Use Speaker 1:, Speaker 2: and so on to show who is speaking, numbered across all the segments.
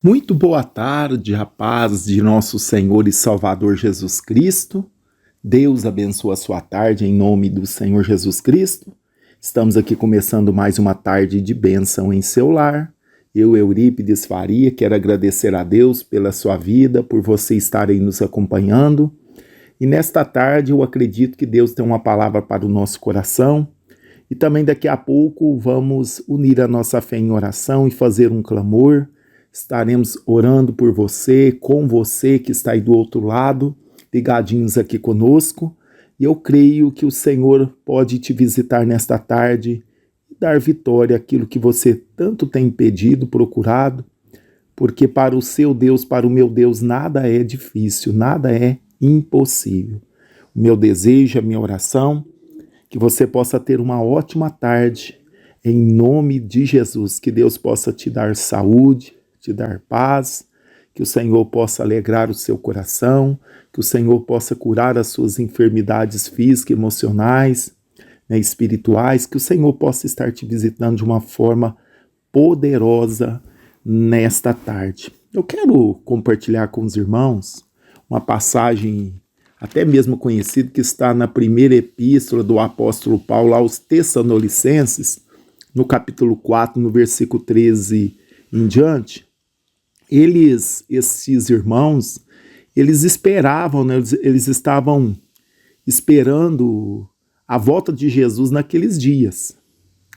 Speaker 1: Muito boa tarde, a paz de nosso Senhor e Salvador Jesus Cristo. Deus abençoe a sua tarde em nome do Senhor Jesus Cristo. Estamos aqui começando mais uma tarde de bênção em seu lar. Eu, Eurípides Faria, quero agradecer a Deus pela sua vida, por você estar aí nos acompanhando. E nesta tarde eu acredito que Deus tem uma palavra para o nosso coração. E também daqui a pouco vamos unir a nossa fé em oração e fazer um clamor. Estaremos orando por você, com você que está aí do outro lado, ligadinhos aqui conosco. E eu creio que o Senhor pode te visitar nesta tarde e dar vitória àquilo que você tanto tem pedido, procurado, porque para o seu Deus, para o meu Deus, nada é difícil, nada é impossível. O meu desejo, a minha oração, que você possa ter uma ótima tarde, em nome de Jesus, que Deus possa te dar saúde, te dar paz, que o Senhor possa alegrar o seu coração, que o Senhor possa curar as suas enfermidades físicas, emocionais, espirituais, que o Senhor possa estar te visitando de uma forma poderosa nesta tarde. Eu quero compartilhar com os irmãos uma passagem até mesmo conhecida que está na primeira epístola do apóstolo Paulo aos Tessalonicenses, no capítulo 4, no versículo 13 em diante. Esses irmãos, eles esperavam, né? Eles estavam esperando a volta de Jesus naqueles dias,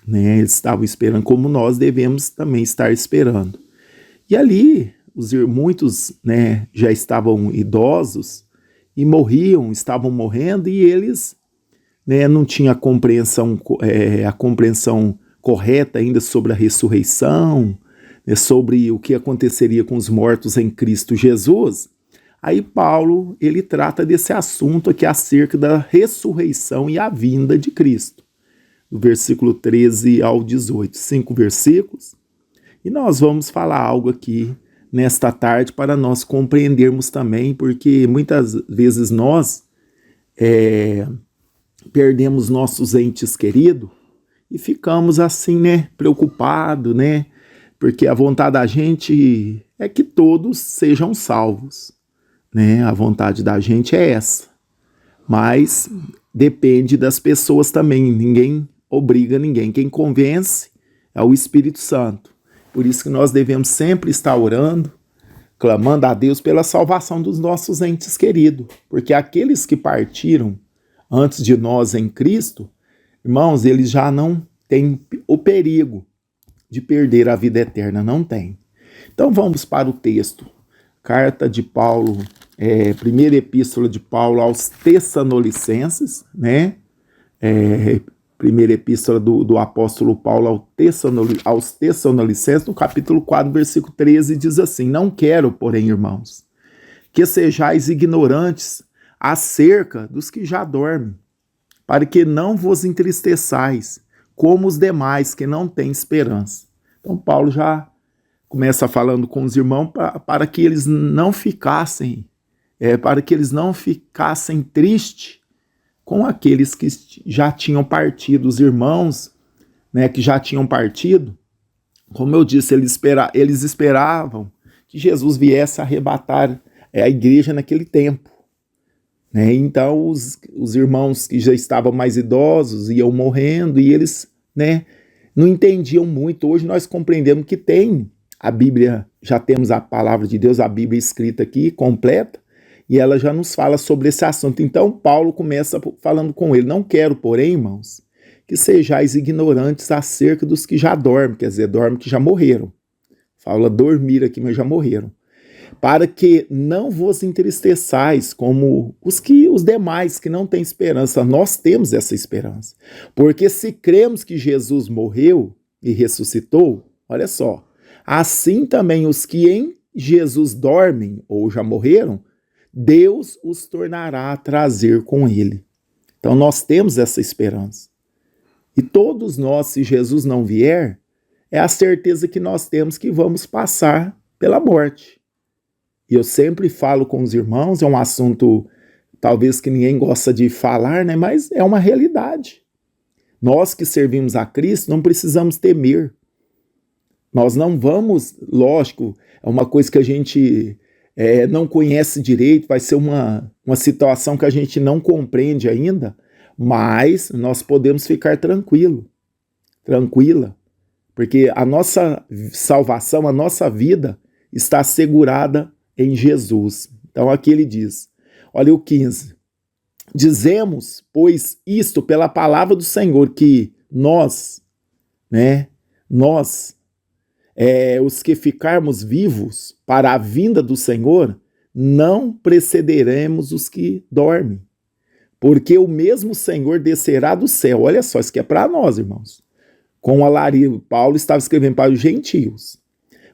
Speaker 1: né? Eles estavam esperando como nós devemos também estar esperando. E ali, muitos, né, já estavam idosos e estavam morrendo, e eles, né, não tinham a compreensão correta ainda sobre a ressurreição, sobre o que aconteceria com os mortos em Cristo Jesus. Aí Paulo, ele trata desse assunto aqui acerca da ressurreição e a vinda de Cristo, do versículo 13 ao 18, 5 versículos, e nós vamos falar algo aqui nesta tarde para nós compreendermos também, porque muitas vezes nós perdemos nossos entes queridos e ficamos assim, né, preocupados, né, porque a vontade da gente é que todos sejam salvos, né? A vontade da gente é essa. Mas depende das pessoas também. Ninguém obriga ninguém. Quem convence é o Espírito Santo. Por isso que nós devemos sempre estar orando, clamando a Deus pela salvação dos nossos entes queridos. Porque aqueles que partiram antes de nós em Cristo, irmãos, eles já não têm o perigo de perder a vida eterna, não tem. Então vamos para o texto. Carta de Paulo, primeira epístola de Paulo aos Tessalonicenses, né? Primeira epístola do apóstolo Paulo aos Tessalonicenses, no capítulo 4, versículo 13, diz assim: Não quero, porém, irmãos, que sejais ignorantes acerca dos que já dormem, para que não vos entristeçais, como os demais que não têm esperança. Então Paulo já começa falando com os irmãos para que eles não ficassem, tristes com aqueles que já tinham partido, os irmãos, né, que já tinham partido. Como eu disse, eles esperavam que Jesus viesse arrebatar a igreja naquele tempo, né? Então os irmãos que já estavam mais idosos iam morrendo e eles, né, não entendiam muito. Hoje nós compreendemos que tem a Bíblia, já temos a palavra de Deus, a Bíblia escrita aqui, completa, e ela já nos fala sobre esse assunto. Então Paulo começa falando com ele: Não quero, porém, irmãos, que sejais ignorantes acerca dos que já dormem, quer dizer, dormem que já morreram. Fala dormir aqui, mas já morreram. Para que não vos entristeçais como os demais que não têm esperança. Nós temos essa esperança. Porque se cremos que Jesus morreu e ressuscitou, olha só, assim também os que em Jesus dormem ou já morreram, Deus os tornará a trazer com ele. Então nós temos essa esperança. E todos nós, se Jesus não vier, é a certeza que nós temos que vamos passar pela morte. E eu sempre falo com os irmãos, é um assunto talvez que ninguém gosta de falar, né? Mas é uma realidade. Nós que servimos a Cristo não precisamos temer. Nós não vamos, lógico, é uma coisa que a gente não conhece direito, vai ser uma situação que a gente não compreende ainda, mas nós podemos ficar tranquila, porque a nossa salvação, a nossa vida está assegurada em Jesus. Então aqui ele diz, olha o 15, dizemos, pois isto pela palavra do Senhor, que nós, os que ficarmos vivos para a vinda do Senhor, não precederemos os que dormem. Porque o mesmo Senhor descerá do céu. Olha só, isso que é para nós, irmãos. Com alarido, Paulo estava escrevendo para os gentios.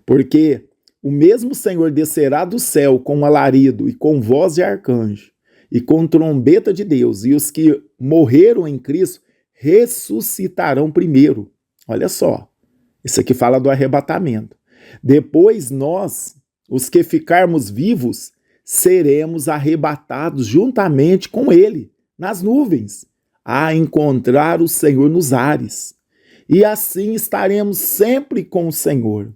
Speaker 1: Porque o mesmo Senhor descerá do céu com alarido e com voz de arcanjo e com trombeta de Deus. E os que morreram em Cristo ressuscitarão primeiro. Olha só. Isso aqui fala do arrebatamento. Depois nós, os que ficarmos vivos, seremos arrebatados juntamente com ele, nas nuvens, a encontrar o Senhor nos ares. E assim estaremos sempre com o Senhor.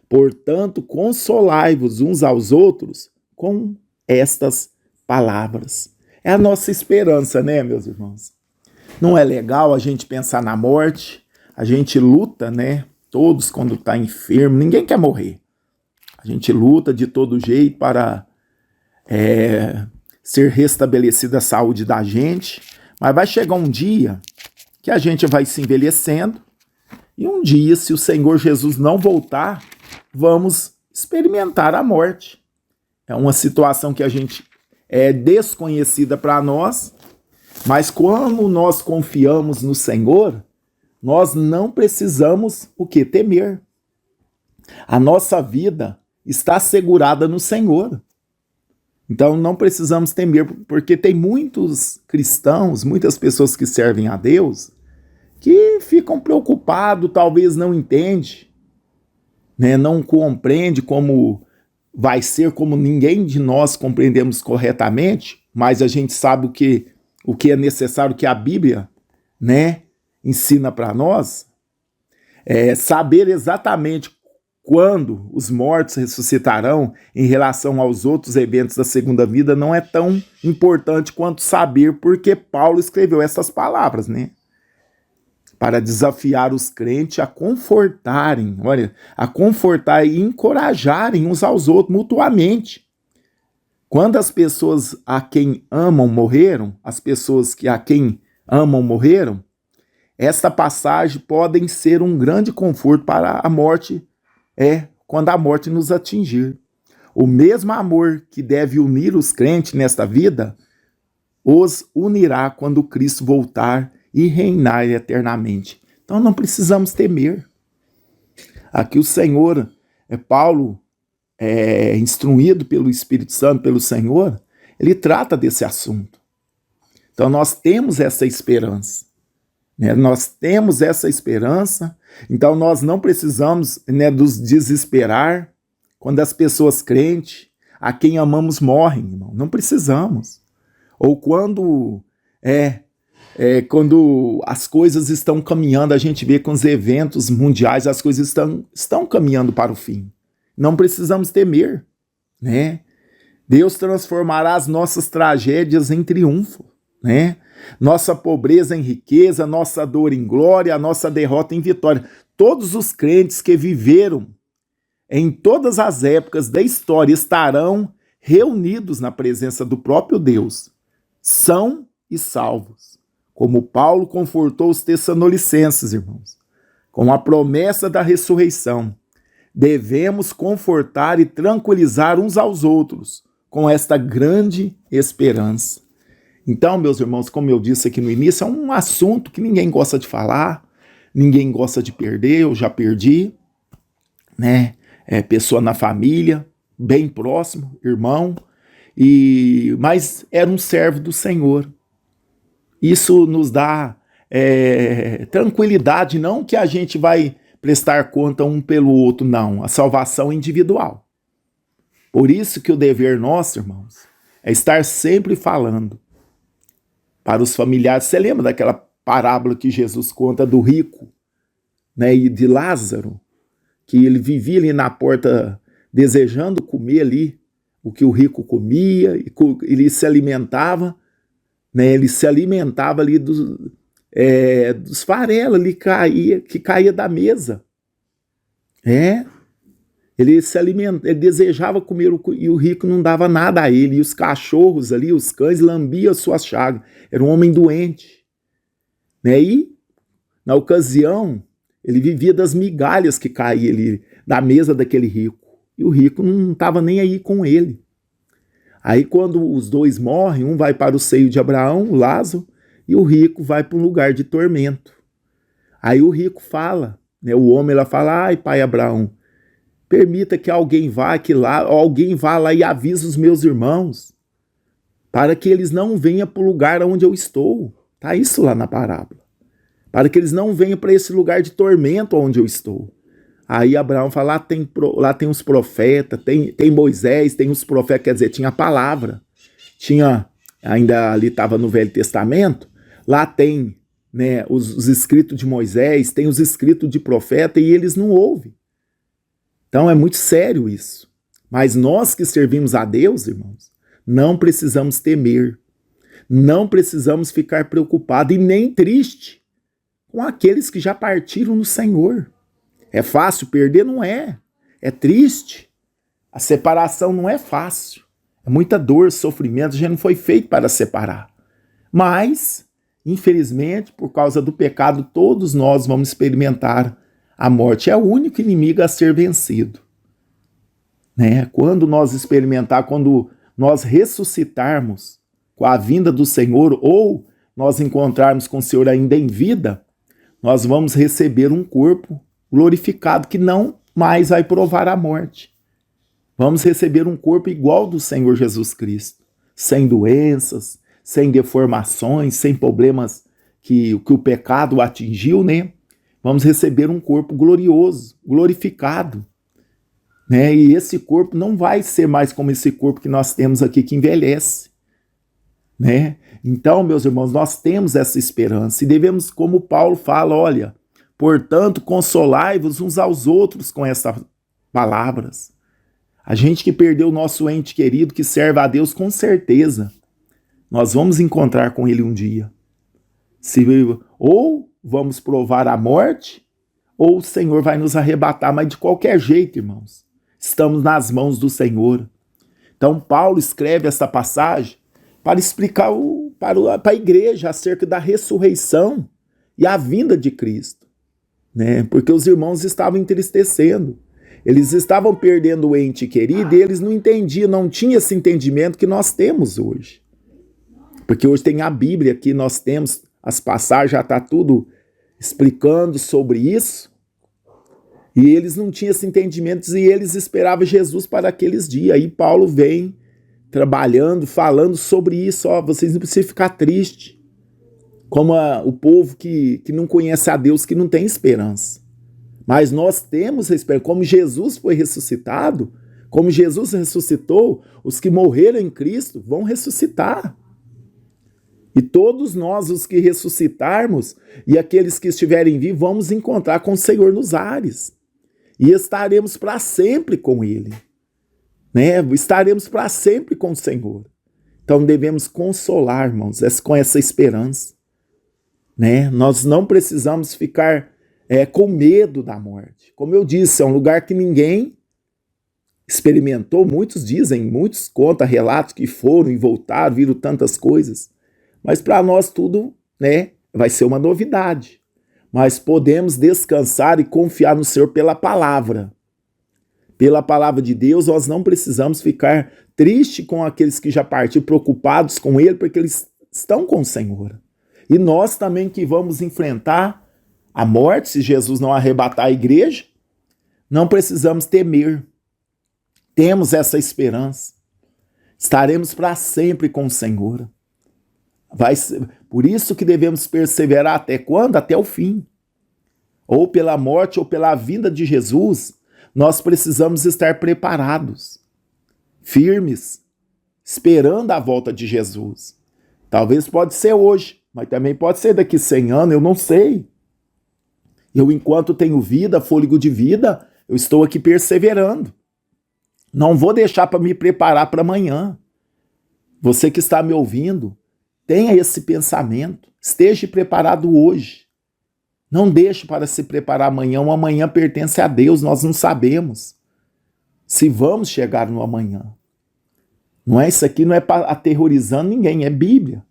Speaker 1: Portanto, consolai-vos uns aos outros com estas palavras. É a nossa esperança, né, meus irmãos? Não é legal a gente pensar na morte, a gente luta, né? Todos quando está enfermo, ninguém quer morrer. A gente luta de todo jeito para ser restabelecida a saúde da gente, mas vai chegar um dia que a gente vai se envelhecendo e um dia, se o Senhor Jesus não voltar, vamos experimentar a morte. É uma situação que a gente é desconhecida para nós, mas quando nós confiamos no Senhor, nós não precisamos o quê? Temer. A nossa vida está assegurada no Senhor. Então não precisamos temer, porque tem muitos cristãos, muitas pessoas que servem a Deus, que ficam preocupados, talvez não entendem, não compreende como vai ser, como ninguém de nós compreendemos corretamente, mas a gente sabe o que é necessário, que a Bíblia, ensina para nós, saber exatamente quando os mortos ressuscitarão em relação aos outros eventos da segunda vida não é tão importante quanto saber porque Paulo escreveu essas palavras, para desafiar os crentes a confortarem, a confortar e encorajarem uns aos outros mutuamente. Quando as pessoas a quem amam morreram, as pessoas que a quem amam morreram, esta passagem podem ser um grande conforto para a morte, quando a morte nos atingir. O mesmo amor que deve unir os crentes nesta vida, os unirá quando Cristo voltar e reinar eternamente. Então não precisamos temer. Aqui o Senhor, Paulo, instruído pelo Espírito Santo, pelo Senhor, ele trata desse assunto. Então nós temos essa esperança. Nós temos essa esperança, então nós não precisamos nos desesperar quando as pessoas crentes, a quem amamos, morrem, irmão. Não precisamos. Ou quando as coisas estão caminhando, a gente vê com os eventos mundiais, as coisas estão caminhando para o fim. Não precisamos temer, Deus transformará as nossas tragédias em triunfo, nossa pobreza em riqueza, nossa dor em glória, a nossa derrota em vitória. Todos os crentes que viveram em todas as épocas da história estarão reunidos na presença do próprio Deus, são e salvos. Como Paulo confortou os Tessalonicenses, irmãos, com a promessa da ressurreição, devemos confortar e tranquilizar uns aos outros com esta grande esperança. Então, meus irmãos, como eu disse aqui no início, é um assunto que ninguém gosta de falar, ninguém gosta de perder, eu já perdi, pessoa na família, bem próximo, irmão, mas era um servo do Senhor. Isso nos dá tranquilidade, não que a gente vai prestar conta um pelo outro, não, a salvação é individual. Por isso que o dever nosso, irmãos, é estar sempre falando para os familiares. Você lembra daquela parábola que Jesus conta do rico, e de Lázaro, que ele vivia ali na porta desejando comer ali o que o rico comia, ele se alimentava, né? Ele se alimentava ali dos farelos ali que caía da mesa. Ele se alimenta, ele desejava comer e o rico não dava nada a ele. E os cachorros ali, os cães, lambiam as suas chagas. Era um homem doente. Né? E, na ocasião, ele vivia das migalhas que caíam ali da mesa daquele rico. E o rico não estava nem aí com ele. Aí quando os dois morrem, um vai para o seio de Abraão, o Lázaro, e o rico vai para um lugar de tormento. Aí o rico fala, né? O homem fala, ai pai Abraão, permita que alguém vá lá e avise os meus irmãos, para que eles não venham para o lugar onde eu estou. Está isso lá na parábola. Para que eles não venham para esse lugar de tormento onde eu estou. Aí Abraão fala, lá tem os profetas, tem Moisés, tem os profetas, quer dizer, tinha a palavra. Ainda ali estava no Velho Testamento, lá tem, né, os escritos de Moisés, tem os escritos de profeta e eles não ouvem. Então é muito sério isso. Mas nós que servimos a Deus, irmãos, não precisamos temer, não precisamos ficar preocupados e nem tristes com aqueles que já partiram no Senhor. É fácil perder? Não é. É triste. A separação não é fácil. É muita dor, sofrimento, a gente não foi feito para separar. Mas, infelizmente, por causa do pecado, todos nós vamos experimentar a morte. É o único inimigo a ser vencido. Né? Quando nós ressuscitarmos com a vinda do Senhor, ou nós encontrarmos com o Senhor ainda em vida, nós vamos receber um corpo glorificado que não mais vai provar a morte. Vamos receber um corpo igual do Senhor Jesus Cristo, sem doenças, sem deformações, sem problemas que o pecado atingiu, né? Vamos receber um corpo glorioso, glorificado, né? E esse corpo não vai ser mais como esse corpo que nós temos aqui que envelhece, né? Então, meus irmãos, nós temos essa esperança e devemos, como Paulo fala, olha, portanto, consolai-vos uns aos outros com essas palavras. A gente que perdeu o nosso ente querido, que serve a Deus, com certeza, nós vamos encontrar com ele um dia. Ou vamos provar a morte, ou o Senhor vai nos arrebatar, mas de qualquer jeito, irmãos, estamos nas mãos do Senhor. Então, Paulo escreve essa passagem para explicar para a igreja acerca da ressurreição e a vinda de Cristo. Né? Porque os irmãos estavam entristecendo. Eles estavam perdendo o ente querido e eles não entendiam, não tinham esse entendimento que nós temos hoje. Porque hoje tem a Bíblia que nós temos, as passagens já está tudo explicando sobre isso. E eles não tinham esse entendimento e eles esperavam Jesus para aqueles dias. Aí Paulo vem trabalhando, falando sobre isso. Ó, vocês não precisam ficar tristes. Como o povo que não conhece a Deus, que não tem esperança. Mas nós temos esperança. Como Jesus foi ressuscitado, como Jesus ressuscitou, os que morreram em Cristo vão ressuscitar. E todos nós, os que ressuscitarmos, e aqueles que estiverem vivos, vamos encontrar com o Senhor nos ares. E estaremos para sempre com Ele. Né? Estaremos para sempre com o Senhor. Então devemos consolar, irmãos, com essa esperança. Né? Nós não precisamos ficar com medo da morte. Como eu disse, é um lugar que ninguém experimentou. Muitos dizem, muitos contam relatos que foram e voltaram, viram tantas coisas. Mas para nós tudo, né, vai ser uma novidade. Mas podemos descansar e confiar no Senhor pela palavra. Pela palavra de Deus, nós não precisamos ficar tristes com aqueles que já partiram, preocupados com Ele, porque eles estão com o Senhor. E nós também que vamos enfrentar a morte, se Jesus não arrebatar a igreja, não precisamos temer. Temos essa esperança. Estaremos para sempre com o Senhor. Por isso que devemos perseverar até quando? Até o fim. Ou pela morte ou pela vinda de Jesus, nós precisamos estar preparados, firmes, esperando a volta de Jesus. Talvez pode ser hoje, mas também pode ser daqui 100 anos, eu não sei. Eu, enquanto tenho vida, fôlego de vida, Eu estou aqui perseverando. Não vou deixar para me preparar para amanhã. Você que está me ouvindo, tenha esse pensamento. Esteja preparado hoje. Não deixe para se preparar amanhã. O amanhã pertence a Deus. Nós não sabemos se vamos chegar no amanhã. Não é isso aqui, não é aterrorizando ninguém. É Bíblia.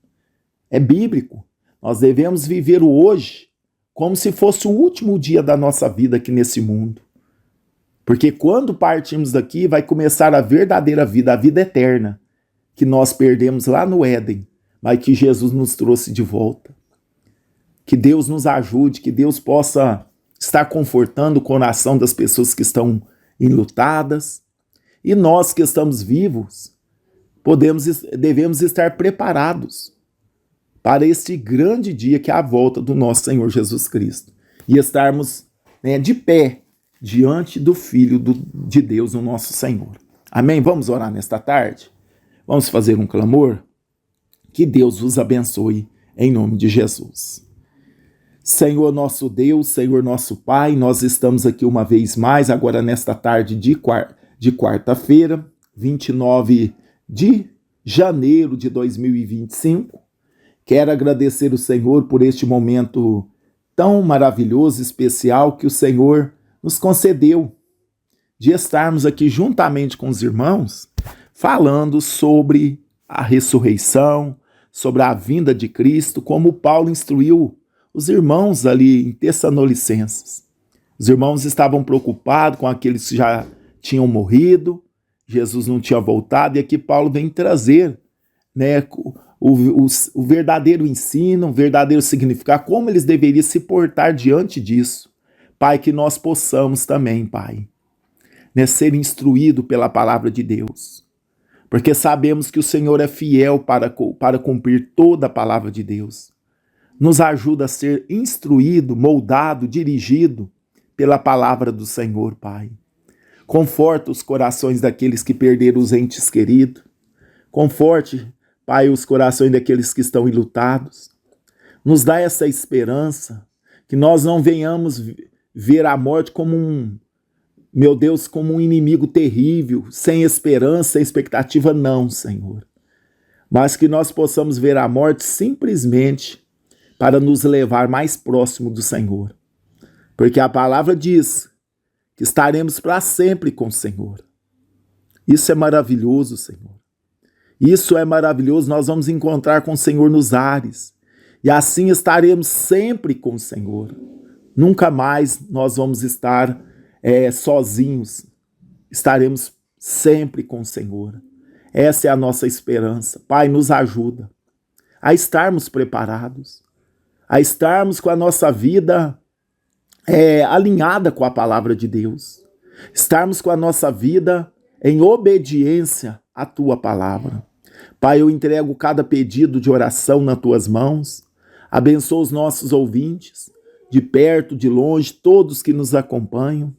Speaker 1: É bíblico. Nós devemos viver o hoje como se fosse o último dia da nossa vida aqui nesse mundo. Porque quando partirmos daqui, vai começar a verdadeira vida, a vida eterna, que nós perdemos lá no Éden, mas que Jesus nos trouxe de volta. Que Deus nos ajude, que Deus possa estar confortando o coração das pessoas que estão enlutadas. E nós que estamos vivos, devemos estar preparados para este grande dia que é a volta do nosso Senhor Jesus Cristo. E estarmos de pé diante do Filho de Deus, o nosso Senhor. Amém? Vamos orar nesta tarde? Vamos fazer um clamor? Que Deus os abençoe em nome de Jesus. Senhor nosso Deus, Senhor nosso Pai, nós estamos aqui uma vez mais, agora nesta tarde de quarta-feira, 29 de janeiro de 2025. Quero agradecer o Senhor por este momento tão maravilhoso, especial, que o Senhor nos concedeu, de estarmos aqui juntamente com os irmãos, falando sobre a ressurreição, sobre a vinda de Cristo, como Paulo instruiu os irmãos ali em Tessalonicenses. Os irmãos estavam preocupados com aqueles que já tinham morrido, Jesus não tinha voltado, e aqui Paulo vem trazer o verdadeiro ensino, o verdadeiro significado, como eles deveriam se portar diante disso. Pai, que nós possamos também, Pai, ser instruído pela palavra de Deus, porque sabemos que o Senhor é fiel para cumprir toda a palavra de Deus. Nos ajuda a ser instruído, moldado, dirigido pela palavra do Senhor, Pai. Conforta os corações daqueles que perderam os entes queridos. Conforte, Pai, os corações daqueles que estão enlutados. Nos dá essa esperança, que nós não venhamos ver a morte como como um inimigo terrível, sem esperança, sem expectativa, não, Senhor. Mas que nós possamos ver a morte simplesmente para nos levar mais próximo do Senhor. Porque a palavra diz que estaremos para sempre com o Senhor. Isso é maravilhoso, Senhor. Isso é maravilhoso, nós vamos encontrar com o Senhor nos ares. E assim estaremos sempre com o Senhor. Nunca mais nós vamos estar sozinhos. Estaremos sempre com o Senhor. Essa é a nossa esperança. Pai, nos ajuda a estarmos preparados, a estarmos com a nossa vida alinhada com a palavra de Deus, estarmos com a nossa vida em obediência à Tua palavra. Pai, eu entrego cada pedido de oração nas Tuas mãos, abençoa os nossos ouvintes, de perto, de longe, todos que nos acompanham.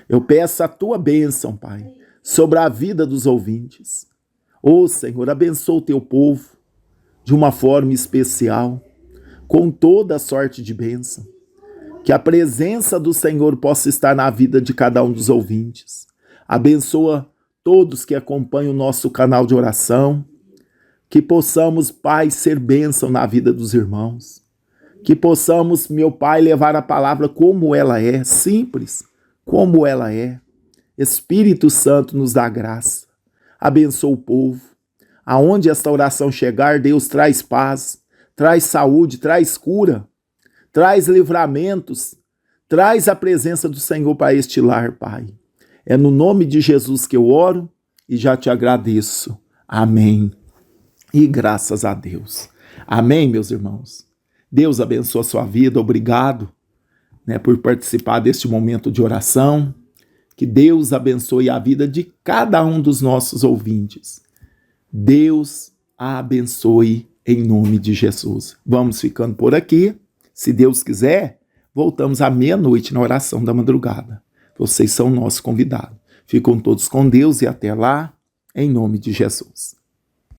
Speaker 1: Eu peço a Tua bênção, Pai, sobre a vida dos ouvintes. Ô Senhor, abençoa o Teu povo de uma forma especial, com toda sorte de bênção. Que a presença do Senhor possa estar na vida de cada um dos ouvintes. Abençoa todos que acompanham o nosso canal de oração. Que possamos, Pai, ser bênção na vida dos irmãos. Que possamos, meu Pai, levar a palavra como ela é, simples, como ela é. Espírito Santo nos dá graça. Abençoa o povo. Aonde esta oração chegar, Deus traz paz, traz saúde, traz cura, traz livramentos, traz a presença do Senhor para este lar, Pai. É no nome de Jesus que eu oro e já te agradeço. Amém. E graças a Deus. Amém, meus irmãos. Deus abençoe a sua vida. Obrigado, por participar deste momento de oração. Que Deus abençoe a vida de cada um dos nossos ouvintes. Deus abençoe em nome de Jesus. Vamos ficando por aqui. Se Deus quiser, voltamos à meia-noite na oração da madrugada. Vocês são nossos convidados. Ficam todos com Deus e até lá, em nome de Jesus.